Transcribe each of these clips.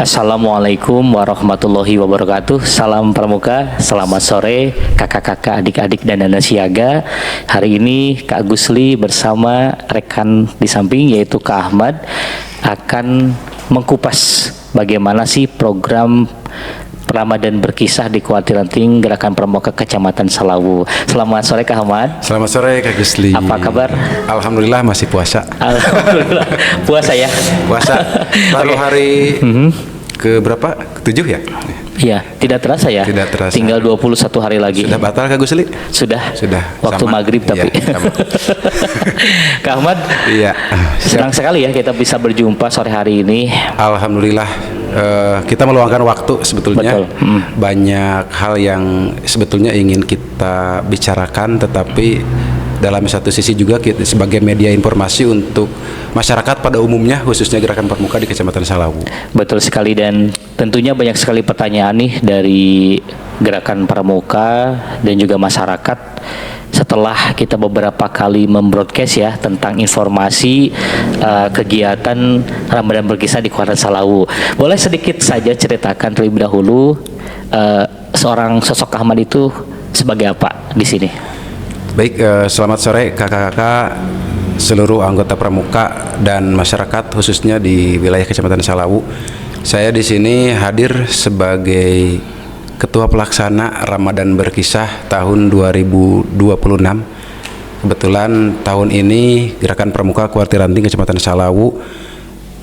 Assalamualaikum warahmatullahi wabarakatuh. Salam Pramuka, selamat sore kakak-kakak, adik-adik dan anak siaga. Hari ini Kak Gusli bersama rekan di samping yaitu Kak Ahmad akan mengkupas bagaimana sih program Ramadan Berkisah di Kuartir Ranting Gerakan Pramuka Kecamatan Salawu. Selamat sore Kak Ahmad. Selamat sore Kak Gusli. Apa kabar? Alhamdulillah masih puasa. Alhamdulillah puasa ya. Puasa. Baru hari ke berapa? Ke-7 ya? Iya, tidak terasa ya. Tidak terasa. Tinggal 21 hari lagi. Sudah batal Kak Gusli? Sudah. Waktu Sama. maghrib tapi. Iya, sama. Kak Ahmad. Iya. Senang sekali ya kita bisa berjumpa sore hari ini. Alhamdulillah. Kita meluangkan waktu sebetulnya. Betul. Banyak hal yang sebetulnya ingin kita bicarakan, tetapi dalam satu sisi juga kita sebagai media informasi untuk masyarakat pada umumnya, khususnya Gerakan Pramuka di Kecamatan Salawu. Betul sekali, dan tentunya banyak sekali pertanyaan nih dari Gerakan Pramuka dan juga masyarakat setelah kita beberapa kali membroadcast ya tentang informasi kegiatan Ramadan Berkisah di Kuartir Salawu. Boleh sedikit saja ceritakan terlebih dahulu seorang sosok Ahmad itu sebagai apa di sini? Baik, selamat sore kakak-kakak, seluruh anggota Pramuka dan masyarakat khususnya di wilayah Kecamatan Salawu. Saya di sini hadir sebagai Ketua Pelaksana Ramadan Berkisah tahun 2026. Kebetulan tahun ini Gerakan Pramuka Kuartir Ranting Kecamatan Salawu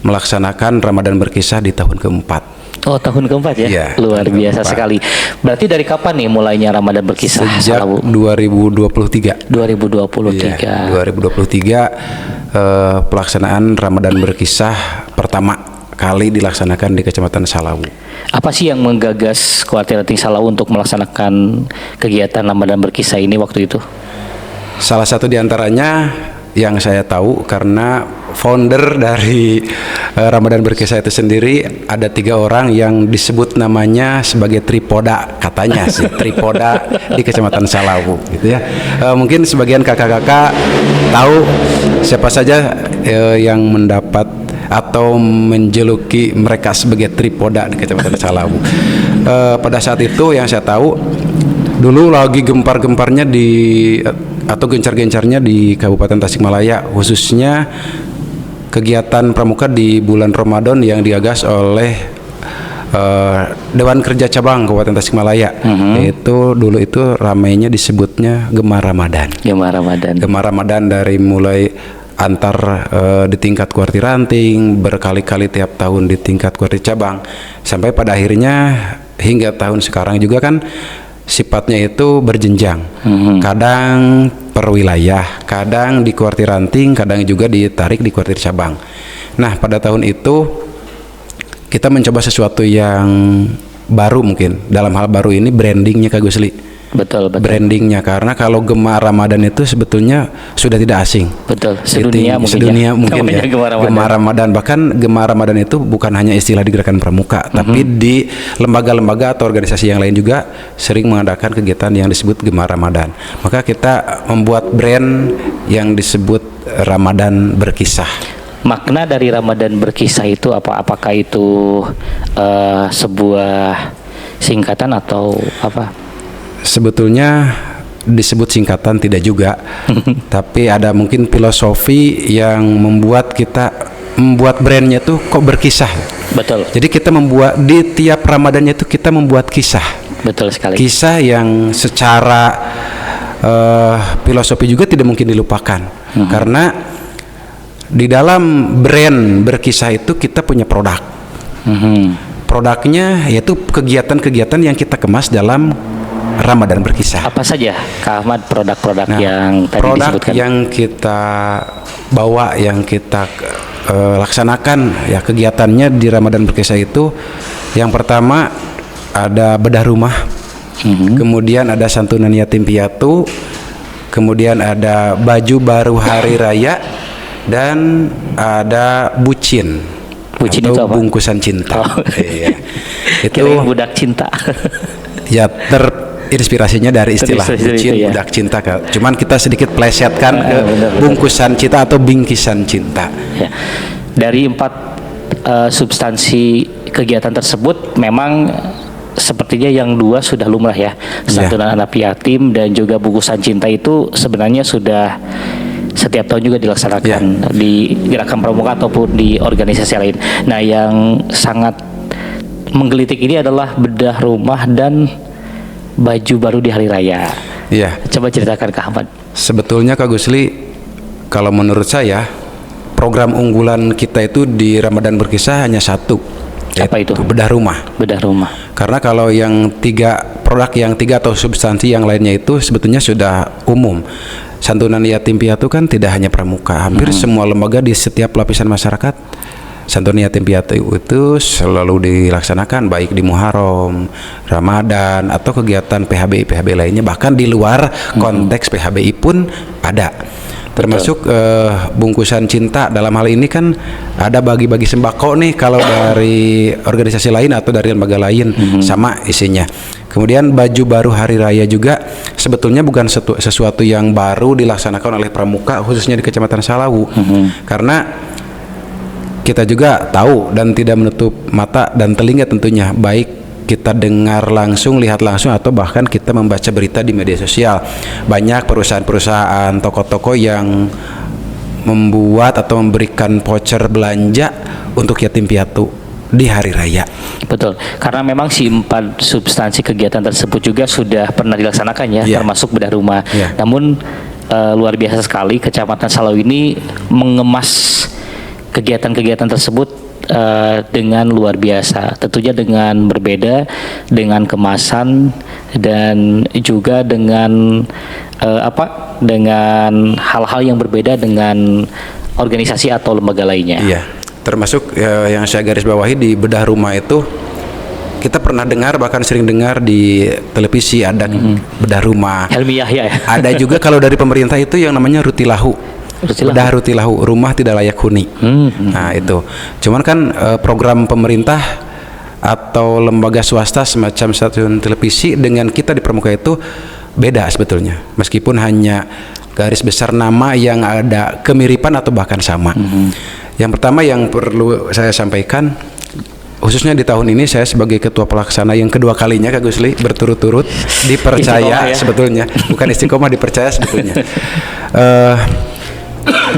melaksanakan Ramadan Berkisah di tahun keempat. Oh, tahun keempat ya? Iya, Luar tahun biasa keempat. sekali. Berarti dari kapan nih mulainya Ramadan Berkisah Sejak Salawu? 2023. 2023. Iya, 2023 pelaksanaan Ramadan Berkisah pertama kali dilaksanakan di Kecamatan Salawu. Apa sih yang menggagas Kuartir Ranting Salawu untuk melaksanakan kegiatan Ramadan Berkisah ini waktu itu? Salah satu diantaranya yang saya tahu karena founder dari Ramadan Berkisah itu sendiri ada 3 orang yang disebut namanya sebagai tripoda, katanya sih tripoda di Kecamatan Salawu gitu ya. Mungkin sebagian kakak-kakak tahu siapa saja yang mendapat atau menjuluki mereka sebagai tripoda di Kecamatan Salawu. Pada saat itu yang saya tahu dulu lagi gempar-gemparnya atau gencar-gencarnya di Kabupaten Tasikmalaya, khususnya kegiatan pramuka di bulan Ramadan yang digagas oleh Dewan Kerja Cabang Kabupaten Tasikmalaya. Itu dulu itu ramainya disebutnya Gemar Ramadan. Gemar Ramadan. Gemar Ramadan dari mulai antar di tingkat Kuartir Ranting, berkali-kali tiap tahun di tingkat Kuartir Cabang, sampai pada akhirnya hingga tahun sekarang juga kan sifatnya itu berjenjang. Kadang per wilayah, kadang di Kuartir Ranting, kadang juga ditarik di Kuartir Cabang. Nah, pada tahun itu kita mencoba sesuatu yang baru, mungkin dalam hal baru ini brandingnya Kak Gusli. Betul. Brandingnya, karena kalau Gemar Ramadan itu sebetulnya sudah tidak asing. Betul. Sedunia mungkin ya. Gemar Ramadan. Bahkan Gemar Ramadan itu bukan hanya istilah di Gerakan Pramuka, tapi di lembaga-lembaga atau organisasi yang lain juga sering mengadakan kegiatan yang disebut Gemar Ramadan. Maka kita membuat brand yang disebut Ramadan Berkisah. Makna dari Ramadan Berkisah itu apa? Apakah itu sebuah singkatan atau apa? Sebetulnya disebut singkatan tidak juga, tapi ada mungkin filosofi yang membuat kita membuat brandnya tuh kok berkisah. Betul. Jadi kita membuat di tiap Ramadannya itu kita membuat kisah. Betul sekali. Kisah yang secara filosofi juga tidak mungkin dilupakan, karena di dalam brand berkisah itu kita punya produk. Produknya yaitu kegiatan-kegiatan yang kita kemas dalam Ramadan Berkisah. Apa saja Kak Ahmad produk-produk yang tadi produk disebutkan? yang kita bawa, yang kita laksanakan ya kegiatannya di Ramadan Berkisah itu, yang pertama ada bedah rumah, kemudian ada santunan yatim piatu, kemudian ada baju baru hari raya, dan ada bucin Bucin atau itu apa? bungkusan cinta. Iya. Itu Kirain budak cinta. ya inspirasinya dari istilah bucin, ya. budak cinta. Cuman kita sedikit plesetkan ke benar. bungkusan cinta atau bingkisan cinta. Ya. Dari 4 substansi kegiatan tersebut memang sepertinya yang dua sudah lumrah ya, santunan anak yatim dan juga bungkusan cinta itu sebenarnya sudah setiap tahun juga dilaksanakan di Gerakan Pramuka ataupun di organisasi lain. Nah, yang sangat menggelitik ini adalah bedah rumah dan baju baru di hari raya. Iya. Coba ceritakan Kak Ahmad. Sebetulnya Kak Gusli, kalau menurut saya program unggulan kita itu di Ramadan Berkisah hanya satu. Apa itu? Bedah rumah. Bedah rumah. Karena kalau yang produk yang tiga atau substansi yang lainnya itu sebetulnya sudah umum. Santunan yatim piatu kan tidak hanya pramuka, hampir semua lembaga di setiap lapisan masyarakat santunan yatim piatu itu selalu dilaksanakan, baik di Muharram, Ramadan atau kegiatan PHBI lainnya, bahkan di luar konteks PHBI pun ada. Termasuk bungkusan cinta dalam hal ini kan ada bagi-bagi sembako nih kalau dari organisasi lain atau dari lembaga lain sama isinya. Kemudian baju baru hari raya juga sebetulnya bukan sesuatu yang baru dilaksanakan oleh pramuka khususnya di Kecamatan Salawu. Karena kita juga tahu dan tidak menutup mata dan telinga tentunya, baik kita dengar langsung, lihat langsung, atau bahkan kita membaca berita di media sosial. Banyak perusahaan-perusahaan, toko-toko yang membuat atau memberikan voucher belanja untuk yatim piatu di hari raya. Betul, karena memang si 4 substansi kegiatan tersebut juga sudah pernah dilaksanakan ya, termasuk bedah rumah. Namun luar biasa sekali Kecamatan Salawu ini mengemas kegiatan-kegiatan tersebut dengan luar biasa, tentunya dengan berbeda, dengan kemasan dan juga dengan dengan hal-hal yang berbeda dengan organisasi atau lembaga lainnya. Iya, termasuk yang saya garis bawahi di bedah rumah itu kita pernah dengar, bahkan sering dengar di televisi ada bedah rumah. Helmi Yahya ya. Ada juga kalau dari pemerintah itu yang namanya rutilahu. Bedah rutilahu, rumah tidak layak huni. Nah itu, cuman kan program pemerintah atau lembaga swasta semacam stasiun televisi dengan kita di Pramuka itu beda sebetulnya, meskipun hanya garis besar nama yang ada kemiripan atau bahkan sama. Yang pertama yang perlu saya sampaikan, khususnya di tahun ini saya sebagai ketua pelaksana yang kedua kalinya Kak Gusli berturut-turut dipercaya sebetulnya, bukan istiqomah, dipercaya sebetulnya.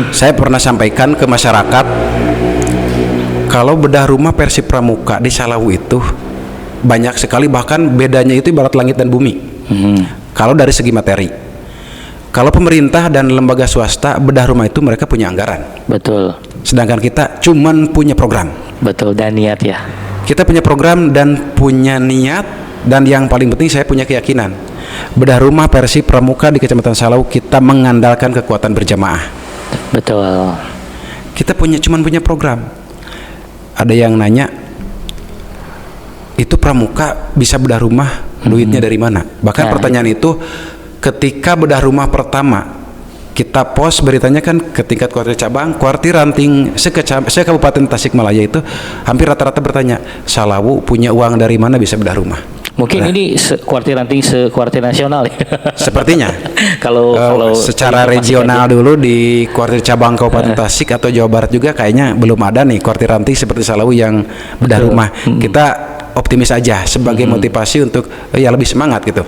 Saya pernah sampaikan ke masyarakat kalau bedah rumah versi pramuka di Salawu itu banyak sekali, bahkan bedanya itu ibarat langit dan bumi. Kalau dari segi materi, kalau pemerintah dan lembaga swasta bedah rumah itu mereka punya anggaran. Betul. Sedangkan kita cuman punya program. Betul, dan niat ya. Kita punya program dan punya niat, dan yang paling penting saya punya keyakinan bedah rumah versi pramuka di Kecamatan Salawu kita mengandalkan kekuatan berjamaah. Betul. Kita cuman punya program. Ada yang nanya, itu pramuka bisa bedah rumah, duitnya dari mana? Bahkan pertanyaan itu ketika bedah rumah pertama kita post beritanya kan ke tingkat kuartir cabang, kuartir ranting se-Kabupaten Tasikmalaya itu hampir rata-rata bertanya, Salawu punya uang dari mana bisa bedah rumah? Mungkin ini kuartir ranting sekuartir nasional ya. Sepertinya. kalau secara regional dulu di kuartir cabang Kabupaten Tasik atau Jawa Barat juga kayaknya belum ada nih kuartir ranting seperti Salawu yang bedah rumah. Kita optimis aja sebagai motivasi untuk ya lebih semangat gitu.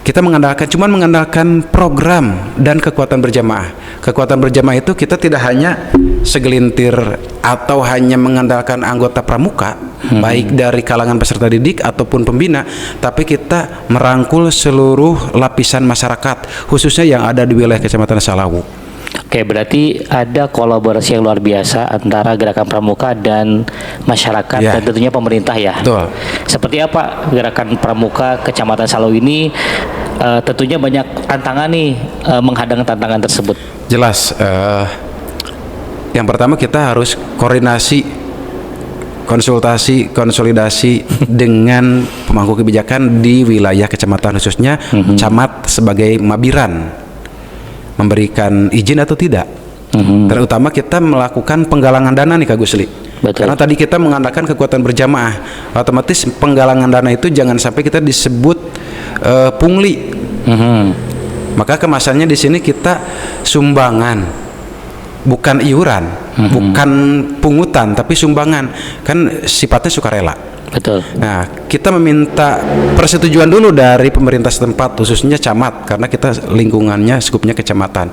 Kita cuman mengandalkan program dan kekuatan berjamaah. Kekuatan berjamaah itu kita tidak hanya segelintir atau hanya mengandalkan anggota pramuka, baik dari kalangan peserta didik ataupun pembina, tapi kita merangkul seluruh lapisan masyarakat, khususnya yang ada di wilayah Kecamatan Salawu. Oke, berarti ada kolaborasi yang luar biasa antara Gerakan Pramuka dan masyarakat dan tentunya pemerintah ya. Betul. Seperti apa Gerakan Pramuka Kecamatan Salawu ini? Tentunya banyak tantangan nih menghadang tantangan tersebut. Jelas. Yang pertama kita harus koordinasi, konsolidasi dengan pemangku kebijakan di wilayah kecamatan, khususnya camat sebagai mabiran, memberikan izin atau tidak. Terutama kita melakukan penggalangan dana nih Kak Gusli. Betul. Karena tadi kita mengandalkan kekuatan berjamaah, otomatis penggalangan dana itu jangan sampai kita disebut pungli. Maka kemasannya di sini kita sumbangan bukan iuran, bukan pungutan, tapi sumbangan. Kan sifatnya sukarela. Betul. Nah, kita meminta persetujuan dulu dari pemerintah setempat, khususnya camat, karena kita lingkungannya skupnya kecamatan,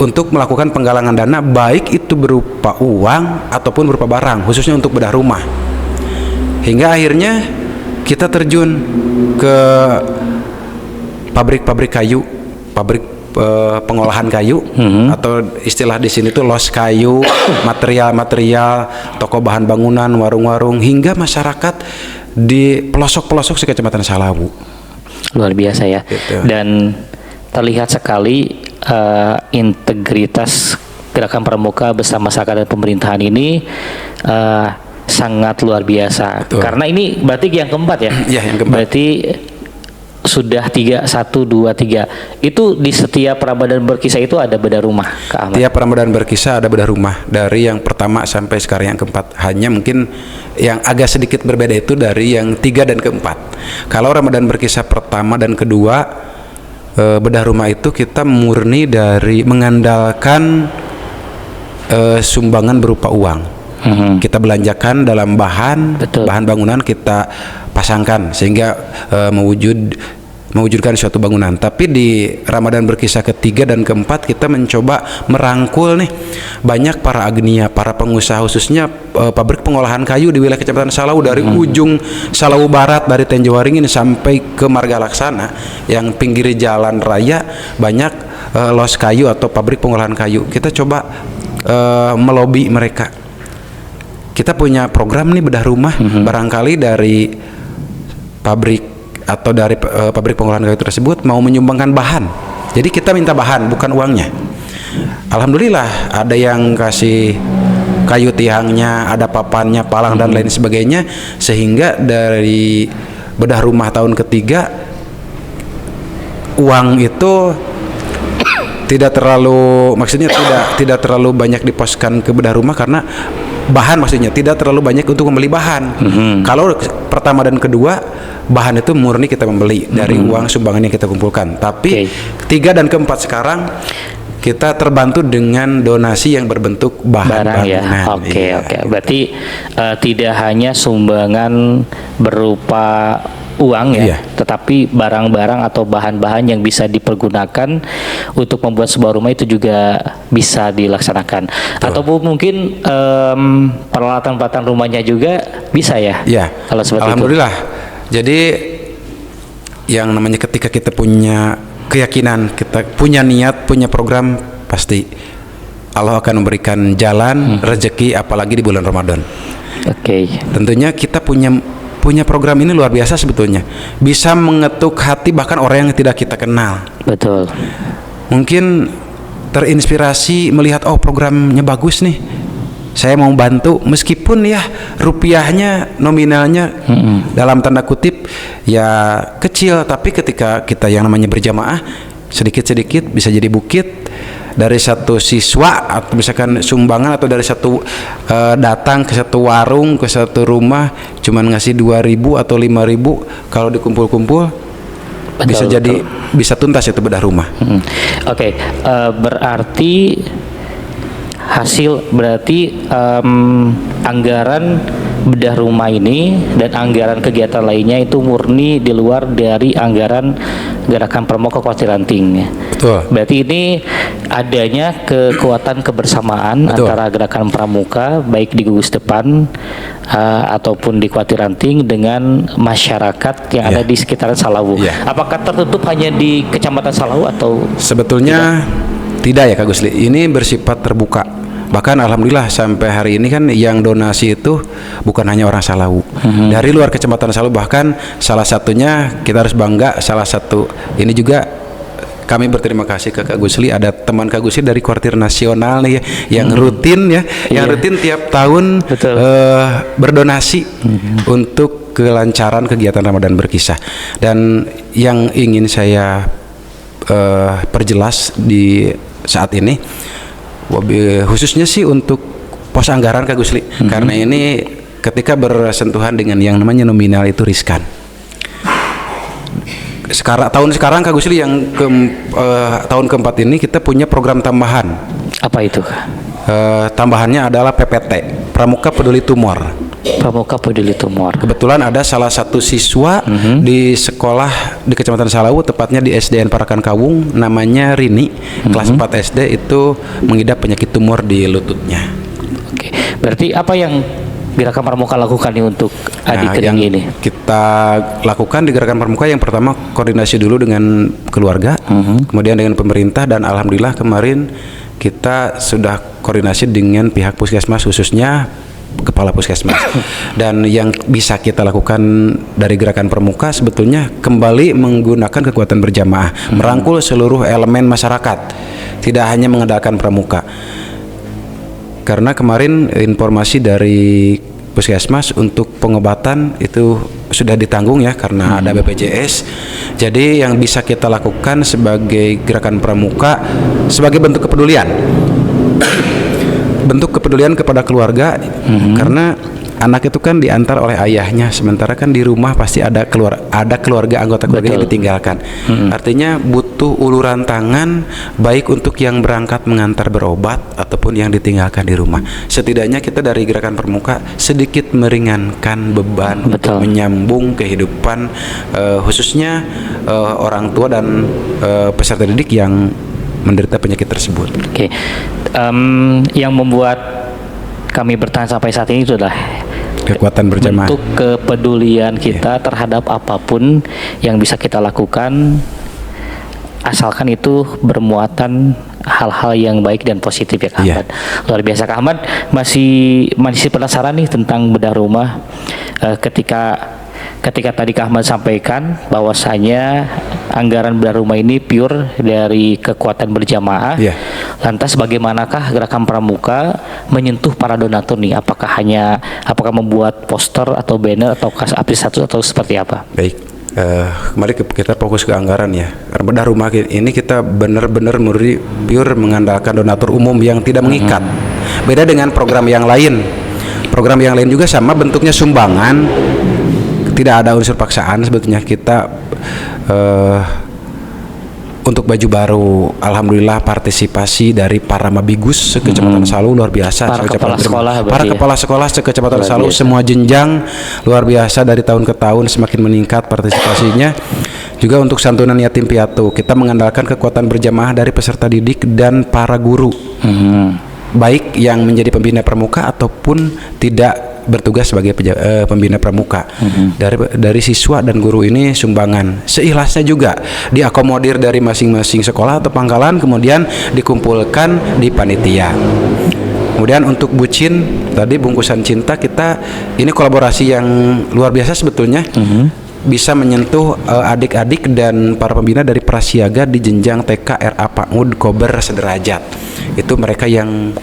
untuk melakukan penggalangan dana, baik itu berupa uang ataupun berupa barang, khususnya untuk bedah rumah. Hingga akhirnya kita terjun ke pabrik-pabrik kayu, pabrik pengolahan kayu, atau istilah di sini tuh los kayu, material-material, toko bahan bangunan, warung-warung, hingga masyarakat di pelosok-pelosok sekecamatan Salawu. Luar biasa ya. Gitu. Dan terlihat sekali integritas Gerakan Pramuka bersama masyarakat dan pemerintahan ini sangat luar biasa. Betul. Karena ini berarti yang keempat ya. Iya, yang keempat. Berarti sudah 3, 1, 2, 3. Itu di setiap Ramadan Berkisah itu ada bedah rumah, Kak Ahmad. Tiap Ramadan Berkisah ada bedah rumah, dari yang pertama sampai sekarang yang keempat. Hanya mungkin yang agak sedikit berbeda itu dari yang 3 dan keempat. Kalau Ramadan Berkisah pertama dan kedua, bedah rumah itu kita murni dari mengandalkan sumbangan berupa uang. Kita belanjakan dalam bahan bangunan, kita pasangkan sehingga mewujudkan suatu bangunan. Tapi di Ramadan Berkisah ketiga dan keempat kita mencoba merangkul nih banyak para agnia, para pengusaha, khususnya pabrik pengolahan kayu di wilayah Kecamatan Salawu, dari ujung Salawu Barat, dari Tenjowaringin sampai ke Marga Laksana, yang pinggir jalan raya banyak los kayu atau pabrik pengolahan kayu. Kita coba melobi mereka. Kita punya program nih bedah rumah, barangkali dari pabrik atau dari pabrik pengolahan kayu tersebut mau menyumbangkan bahan. Jadi kita minta bahan, bukan uangnya. Alhamdulillah ada yang kasih kayu tiangnya, ada papannya, palang dan lain sebagainya, sehingga dari bedah rumah tahun ketiga uang itu tidak terlalu, maksudnya tidak terlalu banyak diposkan ke bedah rumah, karena bahan maksudnya tidak terlalu banyak untuk membeli bahan. Kalau pertama dan kedua, bahan itu murni kita membeli dari uang sumbangan yang kita kumpulkan. Tapi 3 dan keempat sekarang kita terbantu dengan donasi yang berbentuk bahan bangunan. Ya. Oke. Berarti tidak hanya sumbangan berupa uang ya, tetapi barang-barang atau bahan-bahan yang bisa dipergunakan untuk membuat sebuah rumah itu juga bisa dilaksanakan. Ataupun mungkin peralatan-peralatan rumahnya juga bisa ya. Iya. Kalau seperti Alhamdulillah. Jadi yang namanya ketika kita punya keyakinan, kita punya niat, punya program, pasti Allah akan memberikan jalan rezeki, apalagi di bulan Ramadan. Oke. Tentunya kita punya program ini luar biasa sebetulnya, bisa mengetuk hati bahkan orang yang tidak kita kenal. Betul. Mungkin terinspirasi melihat, oh programnya bagus nih, saya mau bantu, meskipun ya rupiahnya nominalnya dalam tanda kutip ya kecil, tapi ketika kita yang namanya berjamaah sedikit-sedikit bisa jadi bukit. Dari satu siswa atau misalkan sumbangan, atau dari satu datang ke satu warung, ke satu rumah cuman ngasih 2.000 atau 5.000, kalau dikumpul-kumpul bisa tuntas itu bedah rumah. Oke. Berarti anggaran bedah rumah ini dan anggaran kegiatan lainnya itu murni di luar dari anggaran Gerakan Pramuka Kawati Ranting. Betul. Berarti ini adanya kekuatan kebersamaan antara Gerakan Pramuka baik di Gugus Depan ataupun di Kawati Ranting dengan masyarakat yang ada di sekitaran Salawu. Apakah tertutup hanya di Kecamatan Salawu atau sebetulnya tidak ya Kak Gusli? Ini bersifat terbuka. Bahkan alhamdulillah sampai hari ini kan yang donasi itu bukan hanya orang Salawu, dari luar Kecamatan Salawu, bahkan salah satunya kita harus bangga, salah satu ini juga kami berterima kasih ke Kak Gusli, ada teman Kak Gusli dari Kuartir Nasional nih yang rutin ya, yang rutin tiap tahun berdonasi untuk kelancaran kegiatan Ramadan Berkisah. Dan yang ingin saya perjelas di saat ini, khususnya sih untuk pos anggaran Kak Gusli, karena ini ketika bersentuhan dengan yang namanya nominal itu riskan. Tahun sekarang Kak Gusli yang tahun keempat ini kita punya program tambahan. Apa itu? Tambahannya adalah PPT, Pramuka Peduli Tumor. Pramuka Peduli Tumor. Kebetulan ada salah satu siswa di sekolah di Kecamatan Salawu, tepatnya di SDN Parakan Kawung, namanya Rini, kelas 4 SD, itu mengidap penyakit tumor di lututnya. Oke, berarti apa yang Gerakan Pramuka lakukan nih untuk adik yang Rini ini? kita lakukan di Gerakan Pramuka, yang pertama koordinasi dulu dengan keluarga, kemudian dengan pemerintah, dan alhamdulillah kemarin kita sudah koordinasi dengan pihak puskesmas, khususnya kepala puskesmas. Dan yang bisa kita lakukan dari Gerakan Pramuka sebetulnya kembali menggunakan kekuatan berjamaah, merangkul seluruh elemen masyarakat, tidak hanya mengandalkan pramuka. Karena kemarin informasi dari puskesmas untuk pengobatan itu sudah ditanggung ya, karena ada BPJS. Jadi yang bisa kita lakukan sebagai Gerakan Pramuka sebagai bentuk kepedulian, bentuk kepedulian kepada keluarga, karena anak itu kan diantar oleh ayahnya, sementara kan di rumah pasti ada keluarga, anggota keluarga yang ditinggalkan. Artinya butuh uluran tangan, baik untuk yang berangkat mengantar berobat ataupun yang ditinggalkan di rumah. Setidaknya kita dari Gerakan Pramuka sedikit meringankan beban untuk menyambung kehidupan khususnya orang tua dan peserta didik yang menderita penyakit tersebut. Oke. Yang membuat kami bertahan sampai saat ini itu adalah kekuatan berjamaah, bentuk kepedulian kita terhadap apapun yang bisa kita lakukan, asalkan itu bermuatan hal-hal yang baik dan positif ya Kak Ahmad. Luar biasa Kak Ahmad. Masih penasaran nih tentang bedah rumah. Ketika tadi Kak Ahmad sampaikan bahwasanya anggaran bedah rumah ini pure dari kekuatan berjamaah. Lantas bagaimanakah Gerakan Pramuka menyentuh para donatur nih? Apakah membuat poster atau banner atau update status atau seperti apa? Baik, kembali kita fokus ke anggaran ya. Karena bedah rumah ini kita benar-benar pure mengandalkan donatur umum yang tidak mengikat. Beda dengan program yang lain. Program yang lain juga sama bentuknya sumbangan. Tidak ada unsur paksaan sebetulnya. Kita untuk baju baru, alhamdulillah partisipasi dari para mabigus Kecamatan Salawu luar biasa. Para kepala sekolah Kecamatan Salawu semua jenjang luar biasa, dari tahun ke tahun semakin meningkat partisipasinya. Juga untuk santunan yatim piatu, kita mengandalkan kekuatan berjamaah dari peserta didik dan para guru, baik yang menjadi pembina pramuka ataupun tidak bertugas sebagai pembina pramuka. Dari siswa dan guru ini sumbangan seikhlasnya juga diakomodir dari masing-masing sekolah atau pangkalan, kemudian dikumpulkan di panitia. Kemudian untuk bucin tadi, bungkusan cinta, kita ini kolaborasi yang luar biasa sebetulnya. Bisa menyentuh adik-adik dan para pembina dari prasiaga di jenjang TK, RA, PAUD, Kober, sederajat. Itu mereka yang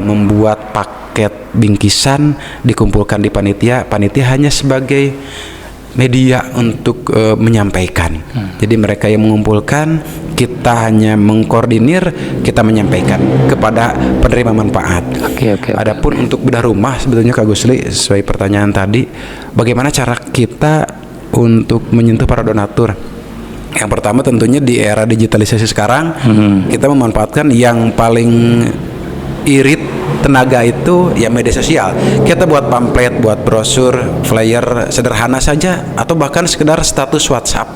membuat paket bingkisan, dikumpulkan di panitia. Panitia hanya sebagai media untuk menyampaikan. Jadi mereka yang mengumpulkan, kita hanya mengkoordinir, kita menyampaikan kepada penerima manfaat. Adapun untuk bedah rumah sebetulnya Kak Gusli, sesuai pertanyaan tadi, bagaimana cara kita untuk menyentuh para donatur? Yang pertama tentunya di era digitalisasi sekarang, kita memanfaatkan yang paling irit tenaga itu ya media sosial. Kita buat pamflet, buat brosur, flyer sederhana saja, atau bahkan sekedar status WhatsApp,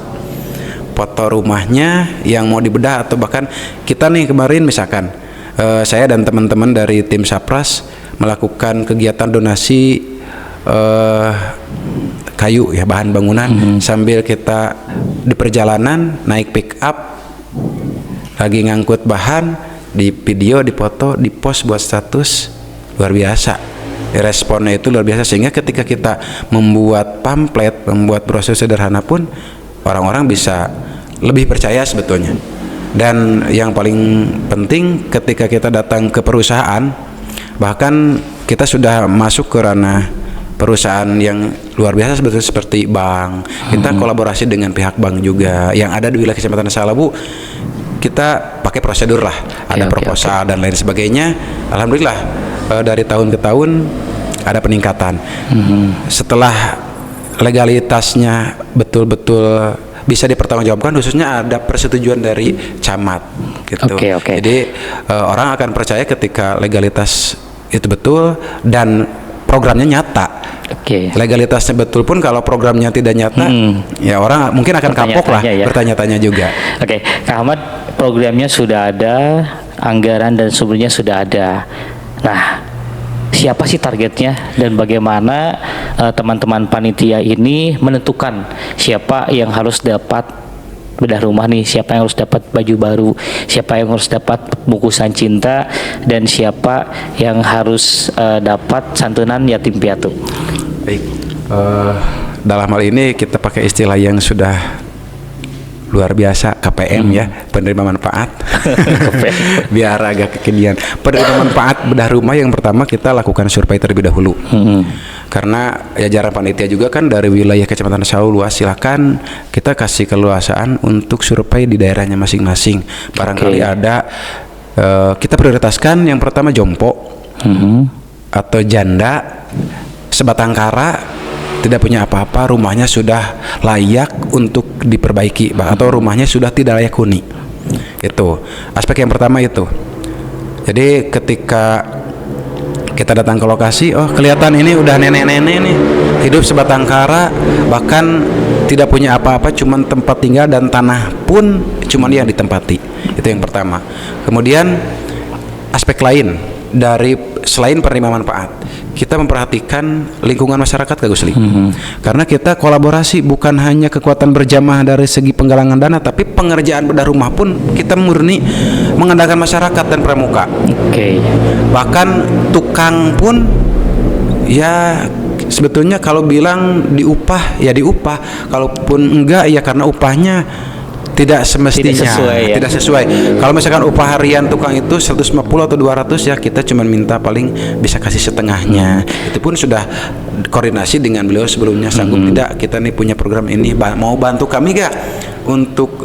foto rumahnya yang mau dibedah, atau bahkan kita nih kemarin misalkan saya dan teman-teman dari tim Sapras melakukan kegiatan donasi kayu ya, bahan bangunan, sambil kita di perjalanan naik pick up lagi ngangkut bahan, di video, di foto, di post buat status. Luar biasa responnya itu luar biasa, sehingga ketika kita membuat pamflet, membuat brosur sederhana pun orang-orang bisa lebih percaya sebetulnya. Dan yang paling penting ketika kita datang ke perusahaan, bahkan kita sudah masuk ke ranah perusahaan yang luar biasa sebetulnya seperti bank. Kita kolaborasi dengan pihak bank juga yang ada di wilayah Kecamatan Salawu. Kita pakai prosedur lah, ada proposal dan lain sebagainya. Alhamdulillah dari tahun ke tahun ada peningkatan. Setelah legalitasnya betul-betul bisa dipertanggungjawabkan, khususnya ada persetujuan dari camat gitu. Oke. Jadi orang akan percaya ketika legalitas itu betul dan programnya nyata. Oke. Legalitasnya betul pun kalau programnya tidak nyata, ya orang mungkin akan kapok lah, Bertanya-tanya ya. bertanya-tanya juga. Oke, Kak Ahmad, programnya sudah ada, anggaran dan sumbernya sudah ada. Nah, siapa sih targetnya dan bagaimana teman-teman panitia ini menentukan siapa yang harus dapat bedah rumah nih, siapa yang harus dapat baju baru, siapa yang harus dapat bungkusan cinta, dan siapa yang harus dapat santunan yatim piatu. Baik, dalam hal ini kita pakai istilah yang sudah luar biasa, KPM ya, penerima manfaat. Biar agak kekinian. Penerima manfaat bedah rumah yang pertama kita lakukan survei terlebih dahulu. Karena ya jajaran panitia juga kan dari wilayah Kecamatan Salau luas, silakan kita kasih keluasaan untuk survei di daerahnya masing-masing. Barangkali ada kita prioritaskan yang pertama jompo atau janda sebatang kara, tidak punya apa-apa, rumahnya sudah layak untuk diperbaiki atau rumahnya sudah tidak layak huni. Itu aspek yang pertama itu. Jadi ketika kita datang ke lokasi, oh kelihatan ini udah nenek-nenek nih, hidup sebatang kara, bahkan tidak punya apa-apa, cuman tempat tinggal dan tanah pun cuman yang ditempati. Itu yang pertama. Kemudian aspek lain dari selain penerima manfaat, kita memperhatikan lingkungan masyarakat, Kak Gusli. Karena kita kolaborasi, bukan hanya kekuatan berjamaah dari segi penggalangan dana, tapi pengerjaan bedah rumah pun kita murni mengandalkan masyarakat dan pramuka. Bahkan tukang pun ya sebetulnya kalau bilang diupah ya diupah, kalaupun enggak ya karena upahnya tidak semestinya, tidak sesuai. Kalau misalkan upah harian tukang itu 150 atau 200 ya kita cuma minta paling bisa kasih setengahnya. Itu pun sudah koordinasi dengan beliau sebelumnya, sanggup tidak kita nih punya program ini, mau bantu kami gak untuk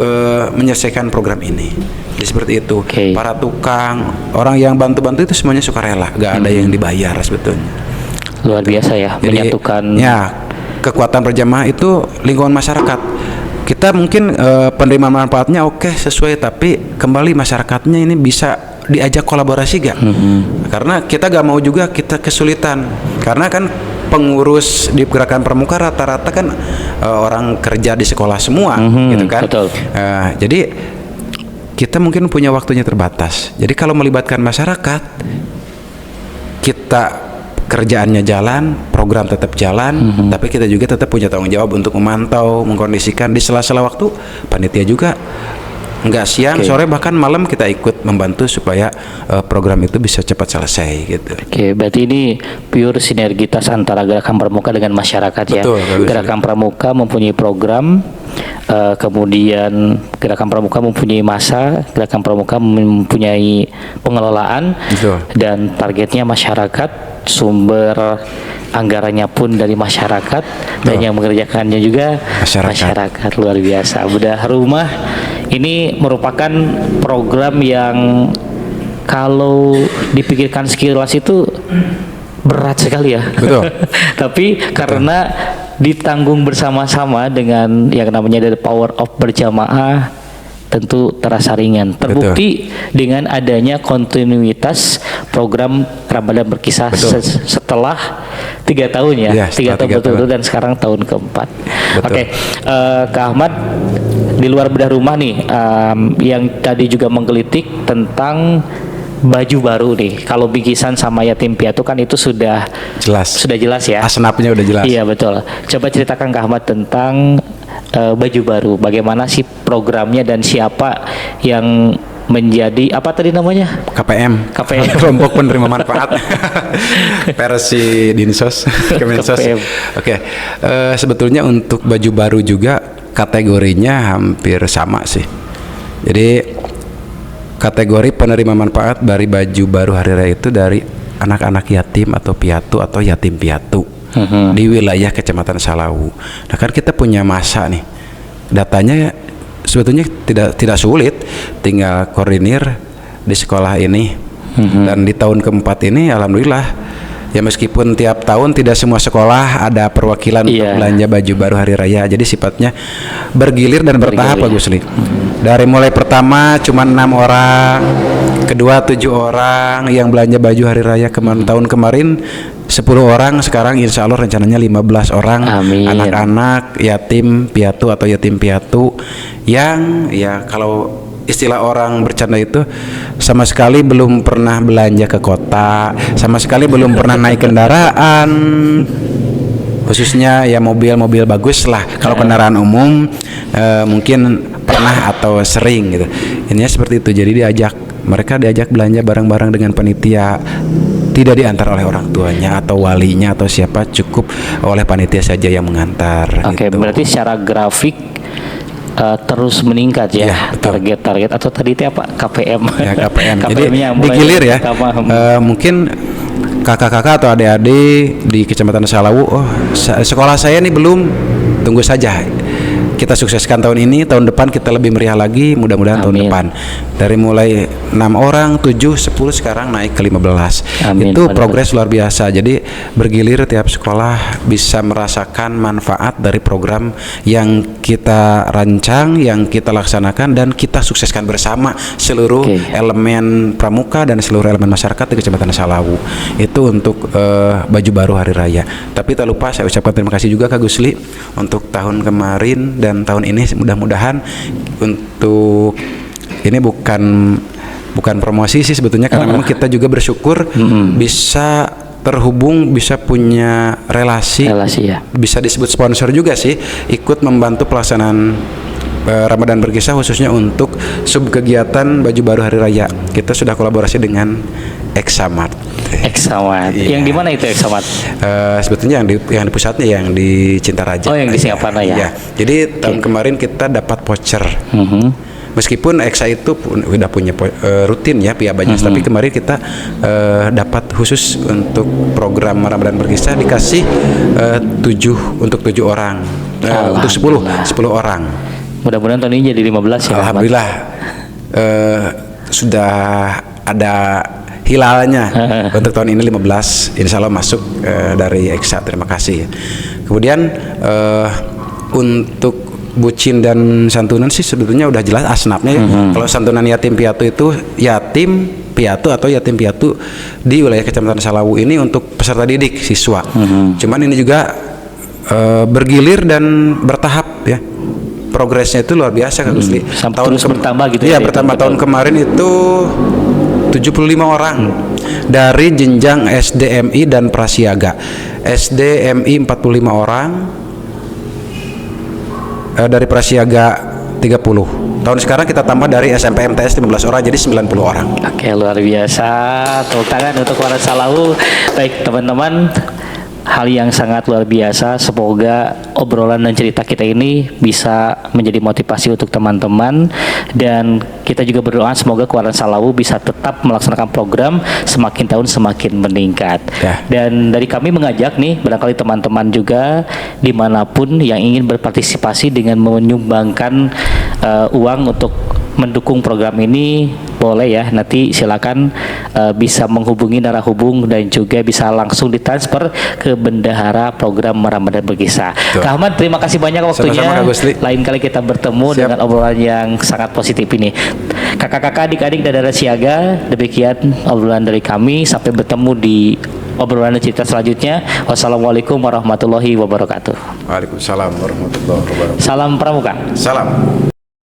menyelesaikan program ini. Jadi seperti itu. Para tukang, orang yang bantu-bantu itu semuanya sukarela, gak ada yang dibayar sebetulnya. Luar biasa ya. Jadi, menyatukan ya kekuatan berjamaah itu lingkungan masyarakat. Kita mungkin penerima manfaatnya oke, sesuai, tapi kembali masyarakatnya ini bisa diajak kolaborasi gak? Karena kita gak mau juga kita kesulitan, karena kan pengurus di Gerakan Pramuka rata-rata kan orang kerja di sekolah semua, gitu kan? Betul. Jadi kita mungkin punya waktunya terbatas. Jadi kalau melibatkan masyarakat, kita kerjaannya jalan, program tetap jalan, tapi kita juga tetap punya tanggung jawab untuk memantau, mengkondisikan di sela-sela waktu. Panitia juga nggak siang, sore, bahkan malam kita ikut membantu supaya program itu bisa cepat selesai gitu. Berarti ini pure sinergitas antara Gerakan Pramuka dengan masyarakat. Betul, ya. Gerakan Pramuka mempunyai program, kemudian Gerakan Pramuka mempunyai masa, Gerakan Pramuka mempunyai pengelolaan, dan targetnya masyarakat, sumber anggarannya pun dari masyarakat, dan yang mengerjakannya juga masyarakat. Luar biasa. Bedah rumah ini merupakan program yang kalau dipikirkan sekilas itu berat sekali ya. Betul. Tapi karena ditanggung bersama-sama dengan yang namanya the power of berjamaah, tentu terasa ringan. Terbukti dengan adanya kontinuitas program Ramadan Berkisah setelah 3 tahun ya, 3 tahun betul-betul, dan sekarang tahun keempat. Kak Ahmad, di luar bedah rumah nih, yang tadi juga menggelitik tentang baju baru nih. Kalau bingkisan sama yatim piatu kan itu sudah jelas ya. Asnapnya udah jelas. Iya betul. Coba ceritakan Kak Ahmad tentang baju baru. Bagaimana sih programnya dan siapa yang menjadi apa tadi namanya? KPM. Kelompok penerima manfaat. Versi Dinsos, Kemensos. Sebetulnya untuk baju baru juga kategorinya hampir sama sih. Jadi kategori penerima manfaat dari baju baru hari raya itu dari anak-anak yatim atau piatu atau yatim piatu di wilayah Kecamatan Salau. Nah kan kita punya masa nih, datanya sebetulnya tidak sulit, tinggal koordinir di sekolah ini. Dan di tahun keempat ini alhamdulillah Ya meskipun tiap tahun tidak semua sekolah ada perwakilan untuk Iya. belanja baju baru hari raya. Jadi sifatnya bergilir dan bertahap Pak Bergilir. Gusli. Dari mulai pertama cuma 6 orang, kedua 7 orang yang belanja baju hari raya tahun kemarin 10 orang, sekarang insya Allah rencananya 15 orang. Amin. Anak-anak yatim piatu atau yatim piatu yang ya kalau istilah orang bercanda itu sama sekali belum pernah belanja ke kota, sama sekali belum pernah naik kendaraan, khususnya ya mobil-mobil bagus lah. Kalau kendaraan umum mungkin pernah atau sering gitu. Ininya seperti itu. Jadi mereka diajak belanja barang-barang dengan panitia, tidak diantar oleh orang tuanya atau walinya atau siapa, cukup oleh panitia saja yang mengantar. Oke, gitu. berarti secara grafik terus meningkat ya, Iya, betul. target-target atau tadi itu apa KPM? Ya KPM. Jadi KPM-nya mulai digilir ya. pertama. Mungkin kakak-kakak atau adik-adik di Kecamatan Salawu, oh sekolah saya nih belum, tunggu saja. Kita sukseskan tahun ini, tahun depan kita lebih meriah lagi, mudah-mudahan tahun Amin. depan. Dari mulai 6 orang, 7, 10 sekarang naik ke 15. Amin. Itu Mantap. progres luar biasa. Jadi bergilir tiap sekolah bisa merasakan manfaat dari program yang kita rancang, yang kita laksanakan dan kita sukseskan bersama seluruh Oke. elemen pramuka dan seluruh elemen masyarakat di Kecamatan Salawu. Itu untuk baju baru hari raya. Tapi tak lupa saya ucapkan terima kasih juga Kak Gusli untuk tahun kemarin dan tahun ini, mudah-mudahan untuk ini bukan promosi sih sebetulnya, karena memang kita juga bersyukur bisa terhubung, bisa punya relasi ya. bisa disebut sponsor juga sih, ikut membantu pelaksanaan Ramadan Berkisah khususnya untuk sub kegiatan baju baru hari raya. Kita sudah kolaborasi dengan Examart. Examart. Iya. Yang di mana itu Examart? Sebetulnya yang di pusatnya yang di Cintaraja. Oh, yang di Singaparna ya. Iya. Jadi tahun kemarin kita dapat voucher. Meskipun Exa itu udah punya rutin ya Pia Banyas, tapi kemarin kita dapat khusus untuk program Ramadan Berkisah dikasih 7 orang, untuk 10 orang. Mudah-mudahan tahun ini jadi 15 ya. Alhamdulillah sudah ada hilalnya untuk tahun ini 15, insya Allah masuk dari Exa. Terima kasih. Kemudian untuk bucin dan santunan sih sebetulnya udah jelas asnafnya. Kalau santunan yatim piatu itu yatim piatu atau yatim piatu di wilayah Kecamatan Salawu ini untuk peserta didik siswa. Cuman ini juga bergilir dan bertahap ya. Progresnya itu luar biasa Kak Gusli. Terus bertambah gitu ya. ya. Bertambah tahun kemarin itu 75 orang dari jenjang SDMI dan Prasiaga. SDMI 45 orang, dari Prasiaga 30. Tahun sekarang kita tambah dari SMP MTS 15 orang jadi 90 orang. Oke, luar biasa. Tepuk tangan untuk Waran Salawu. Baik teman-teman, hal yang sangat luar biasa. Semoga obrolan dan cerita kita ini bisa menjadi motivasi untuk teman-teman, dan kita juga berdoa semoga Waran Salawu bisa tetap melaksanakan program semakin tahun semakin meningkat. Ya. Dan dari kami mengajak nih, barangkali teman-teman juga dimanapun yang ingin berpartisipasi dengan menyumbangkan uang untuk mendukung program ini, boleh ya, nanti silakan bisa menghubungi narah hubung dan juga bisa langsung ditransfer ke bendahara program Ramadan Berkisah. Kak Ahmad, terima kasih banyak waktunya. Sama-sama, Kak Gusli. Lain kali kita bertemu Siap. dengan obrolan yang sangat positif ini. Kakak-kakak, adik-adik Dadara Siaga, demikian obrolan dari kami. Sampai bertemu di obrolan dan cerita selanjutnya. Wassalamualaikum warahmatullahi wabarakatuh. Waalaikumsalam warahmatullahi wabarakatuh. Salam Pramuka. Salam.